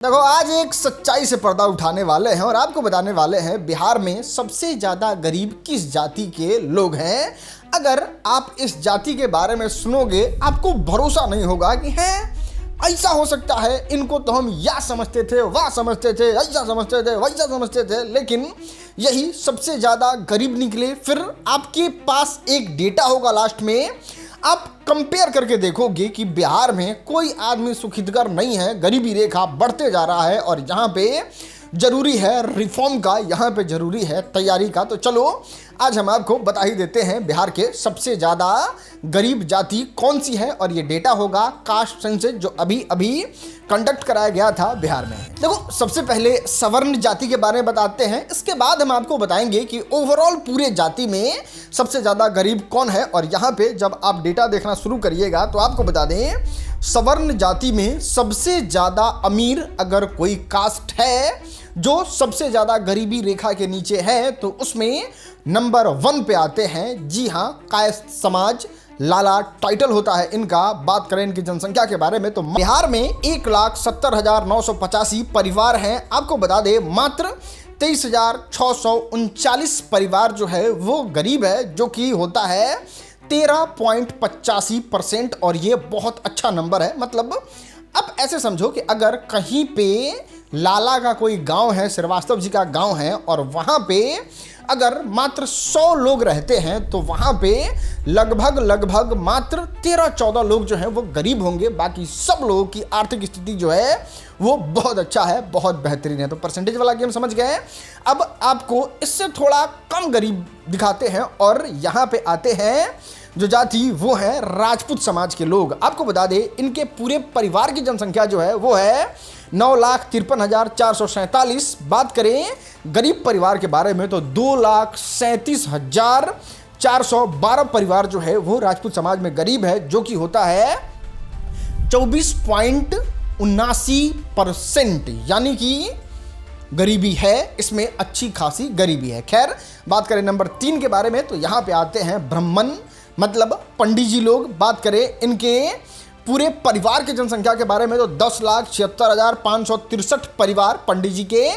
देखो, आज एक सच्चाई से पर्दा उठाने वाले हैं और आपको बताने वाले हैं बिहार में सबसे ज्यादा गरीब किस जाति के लोग हैं। अगर आप इस जाति के बारे में सुनोगे आपको भरोसा नहीं होगा कि है ऐसा हो सकता है, इनको तो हम या समझते थे, वाह समझते थे, ऐसा समझते थे, वैसा समझते थे, लेकिन यही सबसे ज़्यादा गरीब निकले। फिर आपके पास एक डेटा होगा, लास्ट में आप कंपेयर करके देखोगे कि बिहार में कोई आदमी सुखितकर नहीं है, गरीबी रेखा बढ़ते जा रहा है और यहाँ पे जरूरी है रिफॉर्म का, यहाँ पे जरूरी है तैयारी का। तो चलो आज हम आपको बता ही देते हैं बिहार के सबसे ज़्यादा गरीब जाति कौन सी है और ये डेटा होगा कास्ट सेंसस जो अभी अभी कंडक्ट कराया गया था बिहार में। देखो, सबसे पहले सवर्ण जाति के बारे में बताते हैं, इसके बाद हम आपको बताएंगे कि ओवरऑल पूरे जाति में सबसे ज़्यादा गरीब कौन है। और यहाँ पे जब आप डेटा देखना शुरू करिएगा तो आपको बता दें, सवर्ण जाति में सबसे ज़्यादा अमीर अगर कोई कास्ट है जो सबसे ज़्यादा गरीबी रेखा के नीचे है तो उसमें नंबर 1 पे आते हैं। जी हाँ, कायस्थ समाज, लाला टाइटल होता है इनका। बात करें इनकी जनसंख्या के बारे में तो बिहार में 1,70,985 परिवार हैं। आपको बता दें मात्र 23,639 परिवार जो है वो गरीब है, जो कि होता है 13.85%। और ये बहुत अच्छा नंबर है। मतलब अब ऐसे समझो कि अगर कहीं पे लाला का कोई गांव है, श्रीवास्तव जी का गांव है, और वहां पे अगर मात्र 100 लोग रहते हैं तो वहां पे लगभग मात्र 13-14 लोग जो हैं वो गरीब होंगे। बाकी सब लोगों की आर्थिक स्थिति जो है वो बहुत अच्छा है, बहुत बेहतरीन है। तो परसेंटेज वाला गेम समझ गए। अब आपको इससे थोड़ा कम गरीब दिखाते हैं और यहाँ पे आते हैं जो जाति, वो है राजपूत समाज के लोग। आपको बता दें इनके पूरे परिवार की जनसंख्या जो है वो है 9,53,447। बात करें गरीब परिवार के बारे में तो 2,37,412 परिवार जो है वो राजपूत समाज में गरीब है, जो कि होता है 24.79%। यानी कि गरीबी है, इसमें अच्छी खासी गरीबी है। खैर, बात करें नंबर 3 के बारे में तो यहाँ पे आते हैं ब्राह्मण, मतलब पंडित जी लोग। बात करें इनके पूरे परिवार की जनसंख्या के बारे में तो 10,76,563 परिवार पंडित जी के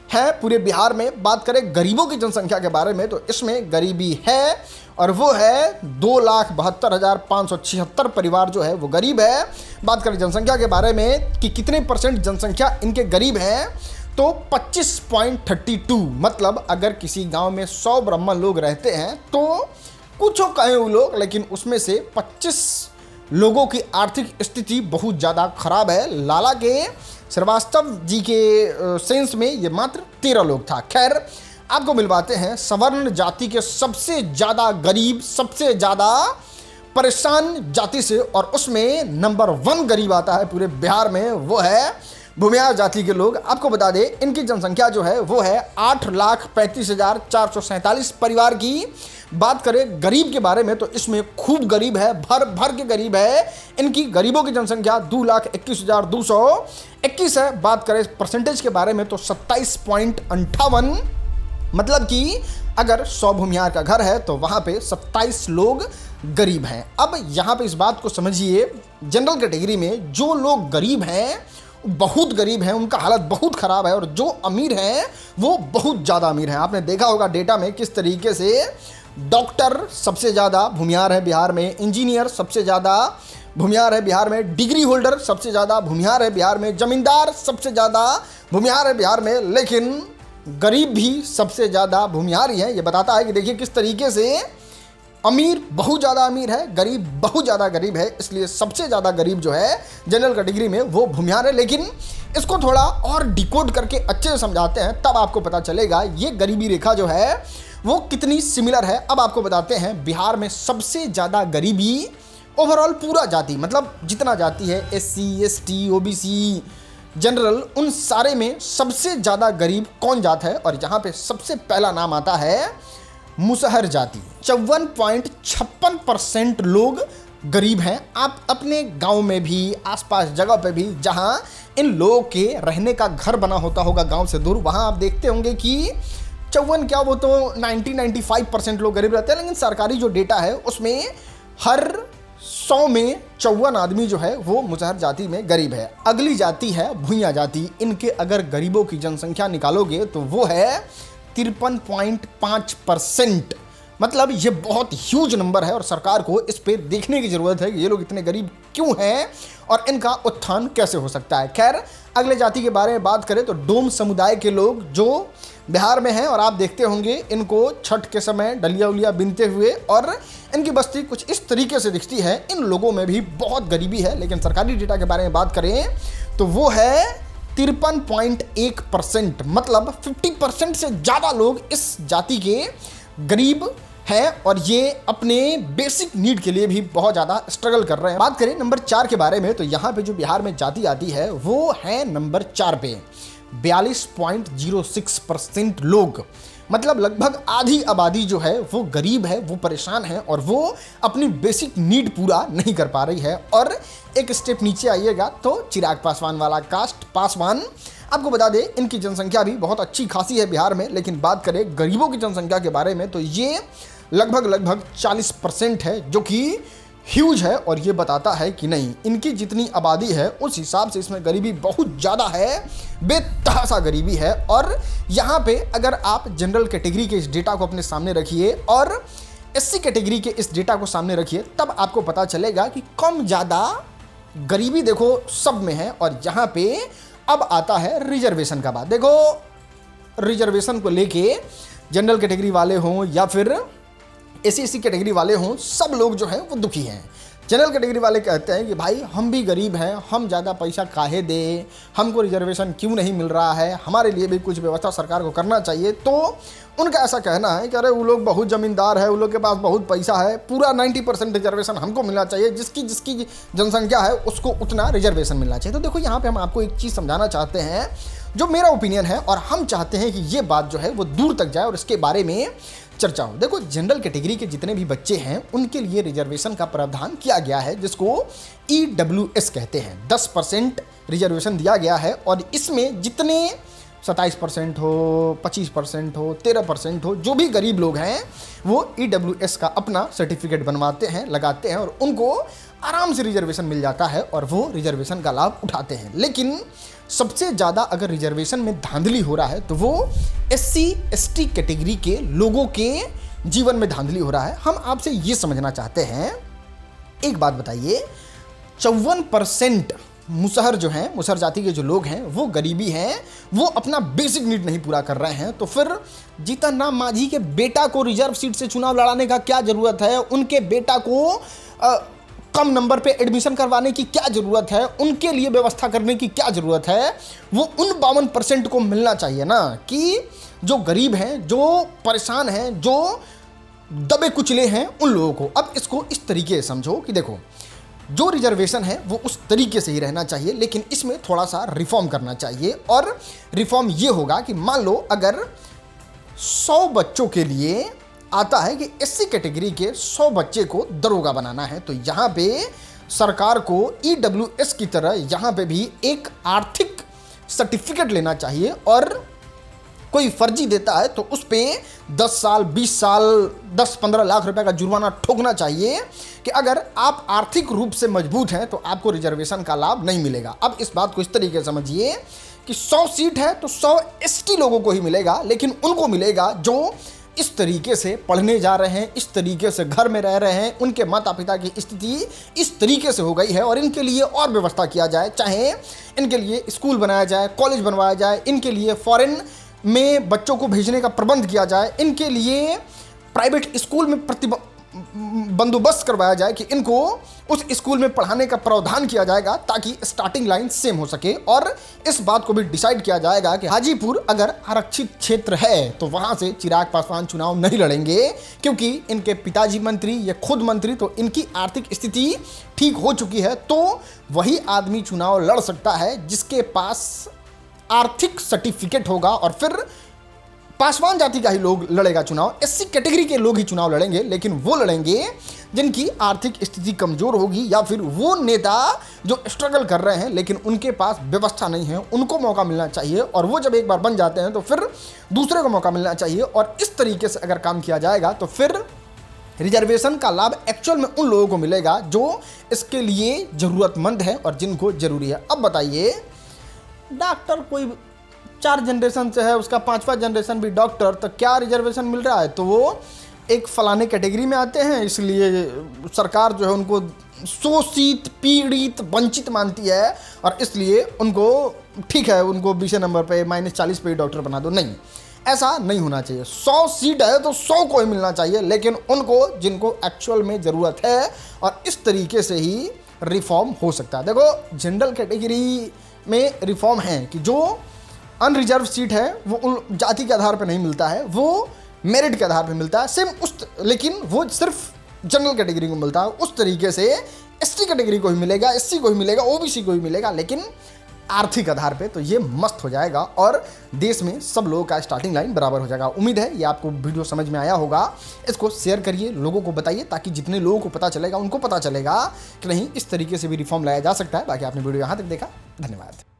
हैं पूरे बिहार में। बात करें गरीबों की जनसंख्या के बारे में तो इसमें गरीबी है और वो है 2,72,576 परिवार जो है वो गरीब है। बात करें जनसंख्या के बारे में कि कितने परसेंट जनसंख्या इनके गरीब हैं तो 25.32। मतलब अगर किसी गांव में 100 ब्राह्मण लोग रहते हैं तो कुछ कहें वो लोग, लेकिन उसमें से 25 लोगों की आर्थिक स्थिति बहुत ज़्यादा खराब है। लाला के श्रीवास्तव जी के सेंस में ये मात्र 13 लोग था। खैर, आपको मिलवाते हैं सवर्ण जाति के सबसे ज़्यादा गरीब, सबसे ज़्यादा परेशान जाति से, और उसमें नंबर 1 गरीब आता है पूरे बिहार में, वो है भूमियार जाति के लोग। आपको बता दें इनकी जनसंख्या जो है वो है 8,35,447 परिवार की। बात करें गरीब के बारे में तो इसमें खूब गरीब है, भर भर के गरीब है। इनकी गरीबों की जनसंख्या 2,21,221 है। बात करें परसेंटेज के बारे में तो 27.58। मतलब कि अगर 100 भूमियार का घर है तो वहाँ पे 27 लोग गरीब हैं। अब यहाँ पे इस बात को समझिए, जनरल कैटेगरी में जो लोग गरीब हैं, बहुत गरीब हैं, उनका हालत बहुत ख़राब है, और जो अमीर हैं वो बहुत ज़्यादा अमीर हैं। आपने देखा होगा डेटा में किस तरीके से डॉक्टर सबसे ज़्यादा भूमियार है बिहार में, इंजीनियर सबसे ज़्यादा भूमियार है बिहार में, डिग्री होल्डर सबसे ज़्यादा भूमियार है बिहार में, ज़मींदार सबसे ज़्यादा भूमियार है बिहार में, लेकिन गरीब भी सबसे ज़्यादा भूमियार ही है। ये बताता है कि देखिए किस तरीके से अमीर बहुत ज़्यादा अमीर है, गरीब बहुत ज़्यादा गरीब है। इसलिए सबसे ज़्यादा गरीब जो है जनरल कैटेगरी में वो भूमियार है। लेकिन इसको थोड़ा और डिकोड करके अच्छे से समझाते हैं, तब आपको पता चलेगा ये गरीबी रेखा जो है वो कितनी सिमिलर है। अब आपको बताते हैं बिहार में सबसे ज़्यादा गरीबी ओवरऑल पूरा जाति, मतलब जितना जाति है, SC, ST, OBC, जनरल, उन सारे में सबसे ज़्यादा गरीब कौन जात है। और यहाँ पे सबसे पहला नाम आता है मुसहर जाति। 54.56% लोग गरीब हैं। आप अपने गांव में भी, आसपास जगह पे भी जहां इन लोगों के रहने का घर बना होता होगा गांव से दूर, वहां आप देखते होंगे कि 54 क्या, वो तो 90-95% लोग गरीब रहते हैं। लेकिन सरकारी जो डेटा है उसमें हर 100 में 54 आदमी जो है वो मुसहर जाति में गरीब है। अगली जाति है भुइयां जाति। इनके अगर गरीबों की जनसंख्या निकालोगे तो वो है 53.5%। मतलब ये बहुत ह्यूज नंबर है और सरकार को इस पे देखने की ज़रूरत है कि ये लोग इतने गरीब क्यों हैं और इनका उत्थान कैसे हो सकता है। खैर, अगले जाति के बारे में बात करें तो डोम समुदाय के लोग जो बिहार में हैं, और आप देखते होंगे इनको छठ के समय डलिया उलिया बिनते हुए, और इनकी बस्ती कुछ इस तरीके से दिखती है। इन लोगों में भी बहुत गरीबी है, लेकिन सरकारी डेटा के बारे में बात करें तो वो है 53.1%। मतलब 50% से ज़्यादा लोग इस जाति के गरीब है और ये अपने बेसिक नीड के लिए भी बहुत ज़्यादा स्ट्रगल कर रहे हैं। बात करें नंबर 4 के बारे में तो यहाँ पे जो बिहार में जाति आती है वो है नंबर 4 पे 42.06% लोग। मतलब लगभग आधी आबादी जो है वो गरीब है, वो परेशान है और वो अपनी बेसिक नीड पूरा नहीं कर पा रही है। और एक स्टेप नीचे आइएगा तो चिराग पासवान वाला कास्ट पासवान, आपको बता दें इनकी जनसंख्या भी बहुत अच्छी खासी है बिहार में। लेकिन बात करें गरीबों की जनसंख्या के बारे में तो ये लगभग 40% है, जो कि ह्यूज है। और ये बताता है कि नहीं, इनकी जितनी आबादी है उस हिसाब से इसमें गरीबी बहुत ज़्यादा है, बेतहासा गरीबी है। और यहाँ पे अगर आप जनरल कैटेगरी के इस डेटा को अपने सामने रखिए और एससी कैटेगरी के इस डेटा को सामने रखिए, तब आपको पता चलेगा कि कम ज़्यादा गरीबी देखो सब में है। और यहाँ पे अब आता है रिजर्वेशन का बात। देखो, रिजर्वेशन को लेके जनरल कैटेगरी वाले हों या फिर एससी कैटेगरी वाले हों, सब लोग जो हैं वो दुखी हैं। जनरल कैटेगरी वाले कहते हैं कि भाई हम भी गरीब हैं, हम ज़्यादा पैसा काहे दें, हमको रिजर्वेशन क्यों नहीं मिल रहा है, हमारे लिए भी कुछ व्यवस्था सरकार को करना चाहिए। तो उनका ऐसा कहना है कि अरे वो लोग बहुत ज़मींदार है, उन लोग के पास बहुत पैसा है, पूरा 90% रिजर्वेशन हमको मिलना चाहिए, जिसकी जनसंख्या है उसको उतना रिजर्वेशन मिलना चाहिए। तो देखो, यहाँ पर हम आपको एक चीज़ समझाना चाहते हैं जो मेरा ओपिनियन है, और हम चाहते हैं कि ये बात जो है वो दूर तक जाए और इसके बारे में चर्चा हो। देखो, जनरल कैटेगरी के जितने भी बच्चे हैं उनके लिए रिजर्वेशन का प्रावधान किया गया है, जिसको EWS कहते हैं। 10% रिजर्वेशन दिया गया है और इसमें जितने 27% हो, 25% हो, 13% हो, जो भी गरीब लोग हैं वो EWS का अपना सर्टिफिकेट बनवाते हैं, लगाते हैं और उनको आराम से रिजर्वेशन मिल जाता है और वो रिजर्वेशन का लाभ उठाते हैं। लेकिन सबसे ज़्यादा अगर रिजर्वेशन में धांधली हो रहा है तो वो SC ST कैटेगरी के लोगों के जीवन में धांधली हो रहा है। हम आपसे ये समझना चाहते हैं, एक बात बताइए, 54% मुसहर जो हैं, मुसहर जाति के जो लोग हैं वो गरीबी हैं, वो अपना बेसिक नीड नहीं पूरा कर रहे हैं। तो फिर जीतन राम मांझी के बेटा को रिजर्व सीट से चुनाव लड़ाने का क्या ज़रूरत है? उनके बेटा को कम नंबर पे एडमिशन करवाने की क्या ज़रूरत है? उनके लिए व्यवस्था करने की क्या ज़रूरत है? वो उन 52% को मिलना चाहिए ना, कि जो गरीब हैं, जो परेशान हैं, जो दबे कुचले हैं, उन लोगों को। अब इसको इस तरीके से समझो कि देखो, जो रिजर्वेशन है वो उस तरीके से ही रहना चाहिए, लेकिन इसमें थोड़ा सा रिफॉर्म करना चाहिए। और रिफॉर्म ये होगा कि मान लो अगर 100 बच्चों के लिए आता है कि SC कैटेगरी के 100 बच्चे को दरोगा बनाना है, तो यहाँ पे सरकार को EWS की तरह यहाँ पे भी एक आर्थिक सर्टिफिकेट लेना चाहिए। और कोई फर्जी देता है तो उस पे 10 साल 20 साल 10-15 लाख रुपए का जुर्माना ठोकना चाहिए कि अगर आप आर्थिक रूप से मजबूत हैं तो आपको रिजर्वेशन का लाभ नहीं मिलेगा। अब इस बात को इस तरीके से समझिए कि 100 सीट है तो 100 ST लोगों को ही मिलेगा, लेकिन उनको मिलेगा जो इस तरीके से पढ़ने जा रहे हैं, इस तरीके से घर में रह रहे हैं, उनके माता पिता की स्थिति इस तरीके से हो गई है और इनके लिए और व्यवस्था किया जाए, चाहे इनके लिए स्कूल बनाया जाए, कॉलेज बनवाया जाए, इनके लिए फॉरेन में बच्चों को भेजने का प्रबंध किया जाए, इनके लिए प्राइवेट स्कूल में बंदोबस्त करवाया जाए कि इनको उस स्कूल में पढ़ाने का प्रावधान किया जाएगा ताकि स्टार्टिंग लाइन सेम हो सके। और इस बात को भी डिसाइड किया जाएगा कि हाजीपुर अगर आरक्षित क्षेत्र है तो वहां से चिराग पासवान चुनाव नहीं लड़ेंगे, क्योंकि इनके पिताजी मंत्री या खुद मंत्री, तो इनकी आर्थिक स्थिति ठीक हो चुकी है। तो वही आदमी चुनाव लड़ सकता है जिसके पास आर्थिक सर्टिफिकेट होगा, और फिर पासवान जाति का ही लोग लड़ेगा चुनाव। SC कैटेगरी के लोग ही चुनाव लड़ेंगे, लेकिन वो लड़ेंगे जिनकी आर्थिक स्थिति कमजोर होगी, या फिर वो नेता जो स्ट्रगल कर रहे हैं लेकिन उनके पास व्यवस्था नहीं है, उनको मौका मिलना चाहिए। और वो जब एक बार बन जाते हैं तो फिर दूसरे को मौका मिलना चाहिए। और इस तरीके से अगर काम किया जाएगा तो फिर रिजर्वेशन का लाभ एक्चुअल में उन लोगों को मिलेगा जो इसके लिए ज़रूरतमंद है और जिनको ज़रूरी है। अब बताइए, डॉक्टर कोई 4 जनरेशन से है, उसका 5वां जनरेशन भी डॉक्टर, तो क्या रिजर्वेशन मिल रहा है? तो वो एक फलाने कैटेगरी में आते हैं, इसलिए सरकार जो है उनको शोषित, पीड़ित, वंचित मानती है और इसलिए उनको ठीक है, उनको 20 नंबर पे -40 पे डॉक्टर बना दो। नहीं, ऐसा नहीं होना चाहिए। 100 सीट है तो 100 को ही मिलना चाहिए, लेकिन उनको जिनको एक्चुअल में ज़रूरत है, और इस तरीके से ही रिफॉर्म हो सकता है। देखो, जनरल कैटेगरी में रिफॉर्म है कि जो अनरिजर्व सीट है वो उन जाति के आधार पर नहीं मिलता है, वो मेरिट के आधार पर मिलता है। सेम लेकिन वो सिर्फ जनरल कैटेगरी को मिलता है। उस तरीके से एसटी कैटेगरी को ही मिलेगा, एससी को ही मिलेगा, ओबीसी को ही मिलेगा, लेकिन आर्थिक आधार पे। तो ये मस्त हो जाएगा और देश में सब लोगों का स्टार्टिंग लाइन बराबर हो जाएगा। उम्मीद है ये आपको वीडियो समझ में आया होगा। इसको शेयर करिए, लोगों को बताइए, ताकि जितने लोगों को पता चलेगा उनको पता चलेगा कि नहीं, इस तरीके से भी रिफॉर्म लाया जा सकता है। बाकी आपने वीडियो यहाँ तक देखा, धन्यवाद।